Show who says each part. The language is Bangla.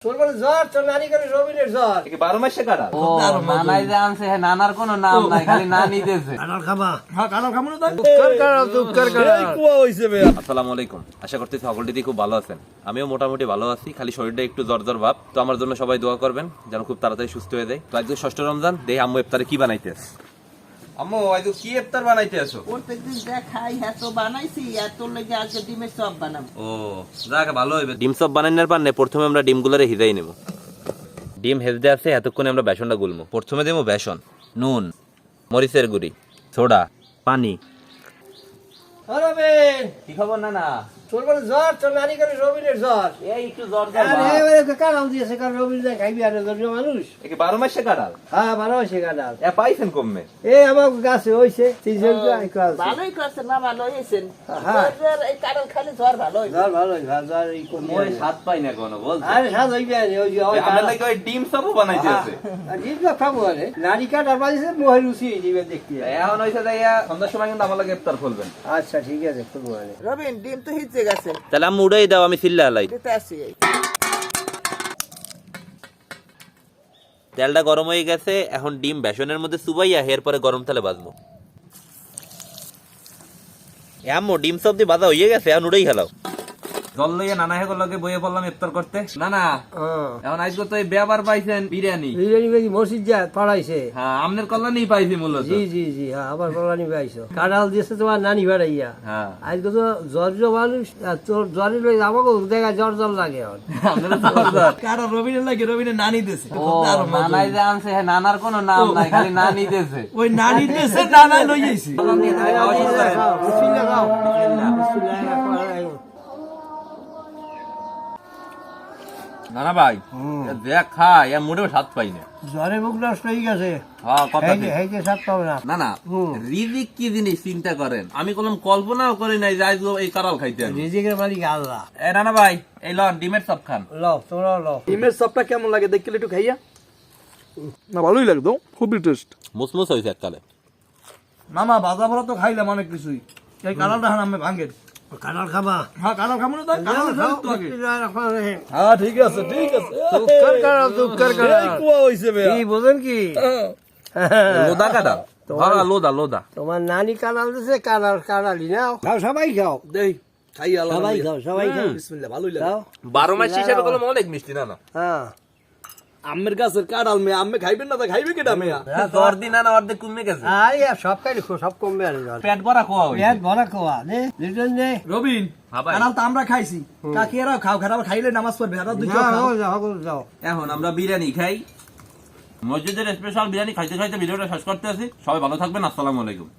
Speaker 1: তোর বলে জ্বর, তোর নানি করে রবিনের জ্বর।
Speaker 2: 12 মাসে কাটা।
Speaker 3: ও নানাই যে আনছে হ্যাঁ, নানার কোনো নাম নাই, খালি নানি দিয়েছে।
Speaker 1: কাঁঠাল খাবা?
Speaker 4: হ্যাঁ কাঁঠাল খাবো না তাই?
Speaker 2: আসসালামু আলাইকুম। আশা করতেছি সকলটি খুব ভালো আছেন। আমিও মোটামুটি ভালো আছি, খালি শরীরটা একটু জ্বর জ্বর ভাব। তো আমার জন্য সবাই দোয়া করবেন যেন খুব তাড়াতাড়ি সুস্থ হয়ে যায়। তো আজকে 6ষ্ঠ রমজান, দেখি আম্মু ইফতারে কি বানাইতে আছে। আম্মু আজকে কি ইফতার বানাইতে আছো?
Speaker 5: প্রত্যেকদিন দেখাই এত বানাইছি, এত লেগে আজকে ডিমের চপ বানাবো।
Speaker 2: ও যাক ভালো হইবে। ডিম চপ বানানোর পারনে প্রথমে আমরা ডিমগুলোরে হিজাই নেব। ডিম হেজতে আছে, এতক্ষণে আমরা বেসনটা গুলবো। প্রথমে দেবো বেসন, নুন, মরিচের গুঁড়ি, সোডা, পানি।
Speaker 1: রবিন,
Speaker 2: কি খবর নানা?
Speaker 1: তোর বলে জ্বর, তোর নানি করে রবিনের জ্বর।
Speaker 2: এই একটু জ্বর
Speaker 1: কাঁঠাল দিয়েছে, কারণ রবিন খাইবি আর ধর্মীয় মানুষ।
Speaker 2: 12 মাসে কাটাল।
Speaker 1: হ্যাঁ, ভালো হয়েছে কাঁঠাল।
Speaker 2: পাইছেন কমে?
Speaker 1: এই আমার গাছে হয়েছে 300
Speaker 5: ভালোই করছেন না, ভালো হয়েছেন।
Speaker 1: হ্যাঁ।
Speaker 5: জ্বর, এই কাঁঠাল খালি জ্বর ভালো হয়েছে।
Speaker 1: জ্বর ভালো হয়েছে, জ্বর এই কমে
Speaker 2: ওই স্বাদ পাই না কোনো বলছে।
Speaker 1: আরে স্বাদ হইবে না, ওই যে ওই
Speaker 2: আমরা নাকি ওই ডিম চপও বানাইতে আছে।
Speaker 1: ডিম তো খাবো আরে। নানি কাঁঠাল বানিয়েছে, মোহের রুচি দিবে দেখতে।
Speaker 2: এখন হইছে যাইয়া সন্ধ্যার সময় কিন্তু আমার লাগে ইফতার খুলবেন।
Speaker 1: আচ্ছা ঠিক আছে, খুবই ভালো।
Speaker 5: রবিন, ডিম তো হিচে গেছে,
Speaker 2: তাহলে আমি উড়াই দাও, আমি চিল্লা আলাই।
Speaker 5: দিতে আসি।
Speaker 2: তেলটা গরম হয়ে গেছে, এখন ডিম বেসনের মধ্যে চুবাইয়া এরপরে গরম তেলে ভাজবো। আম্মু ডিম চপ দিয়ে ভাজা হয়ে গেছে, এখন উড়াই খেলাও। জল লইয়া নানা হেগো লগে বইয়ে পড়লাম ইফতার করতে। নানা এখন আজকে তো এই ব্যাপার পাইছেন বিরিয়ানি।
Speaker 1: বিরিয়ানি বেশি মসজিদ যা পড়াইছে।
Speaker 2: হ্যাঁ আমনের কল্যাণই পাইছি মূলত।
Speaker 1: জি জি জি, হ্যাঁ আবার কল্যাণী পাইছো। কাঁঠাল দিয়েছে তোমার নানি বাড়াইয়া।
Speaker 2: হ্যাঁ
Speaker 1: আজকে তো জ্বর মানুষ, আর তোর জ্বরের লই আমাকে দেখা জ্বর জ্বর লাগে এখন।
Speaker 2: আমনের জ্বর জ্বর।
Speaker 4: কারণ রবিনের লাগে রবিনের নানি দিয়েছে।
Speaker 3: ও নানাই যে আনছে হ্যাঁ, নানার কোনো নাম নাই, খালি নানি দিয়েছে।
Speaker 4: ওই নানি দিয়েছে, নানাই লই যাইছি।
Speaker 1: বিসমিল্লাহ খাও।
Speaker 2: নানা ভাই দেখ খাই আর মোটেও স্বাদ পাই না।
Speaker 1: জ্বরে মুখ নষ্ট হয়ে গেছে।
Speaker 2: হ্যাঁ কথা ঠিক।
Speaker 1: হেঁটে স্বাদ পাবে না।
Speaker 2: না না রিজিক কি জিনিস চিন্তা করেন, আমি কোনো কল্পনাও করি নাই যে আজ এই কারাল খাইতে আমি।
Speaker 1: রিজিকের মালিক আল্লাহ।
Speaker 2: এ নানা ভাই এই লন ডিমের চপ খান।
Speaker 1: লও তোমরা লও।
Speaker 4: ডিমের চপটা কেমন লাগে দেখলে একটু খাইয়া? না ভালোই লাগতো, খুবই টেস্ট।
Speaker 2: মুসমুস হয়েছে এককালে।
Speaker 4: মামা বাজা ভরা তো খাইলাম অনেক কিছুই। এই কাঁঠালটা হ্যাঁ আমি ভাঙের।
Speaker 1: কাঁঠাল খাবা?
Speaker 4: হ্যাঁ কাঁঠাল খাবো না তাই? কাঁঠাল খাবো তো আগে।
Speaker 1: বিসমিল্লাহির রহমানির রহিম।
Speaker 4: হ্যাঁ ঠিক আছে ঠিক আছে।
Speaker 1: দুঃখের কাঁঠাল।
Speaker 4: এই কুয়া হইছে ভাইয়া।
Speaker 1: কি বোঝেন কি?
Speaker 2: লোদা কাটা ধরা লোদা লোদা।
Speaker 1: তোমার নানি কাঁঠাল দিছে, কাঁঠালি নাও। খাও, সবাই খাও।
Speaker 4: দেই খাই আল্লাহ।
Speaker 1: সবাই খাও, সবাই খাও।
Speaker 4: বিসমিল্লাহ, ভালোই লাগে।
Speaker 1: খাও।
Speaker 2: 12 মাস হিসেবে কোনো অনেক মিষ্টি না না।
Speaker 1: হ্যাঁ।
Speaker 4: আমের গাছের কাঁঠাল মেয়ে আম্মে খাইবেন না তা খাইবে কেটা মেয়া?
Speaker 2: জ্বর দিন না অর্ধেক কমে গেছে।
Speaker 1: আরে সব খাইলে সব কমবে আর জ্বর।
Speaker 2: পেট ভরা খাওয়া হইছে।
Speaker 1: পেট ভরা খাওয়া নে, লিটন নে।
Speaker 4: রবিন
Speaker 2: হ্যাঁ ভাই।
Speaker 4: কাঁঠাল তো আমরা খাইছি, কাকিয়ারাও খাও, খারাপ খাইলে নামাজ পড়বে, আর দুই চপ খাও।
Speaker 1: যাও।
Speaker 2: এখন আমরা বিরিয়ানি খাই। মসজিদের স্পেশাল বিরিয়ানি খাইতে খাইতে ভিডিওটা শেষ করতে আছি। সবাই ভালো থাকবেন, আসসালামু আলাইকুম।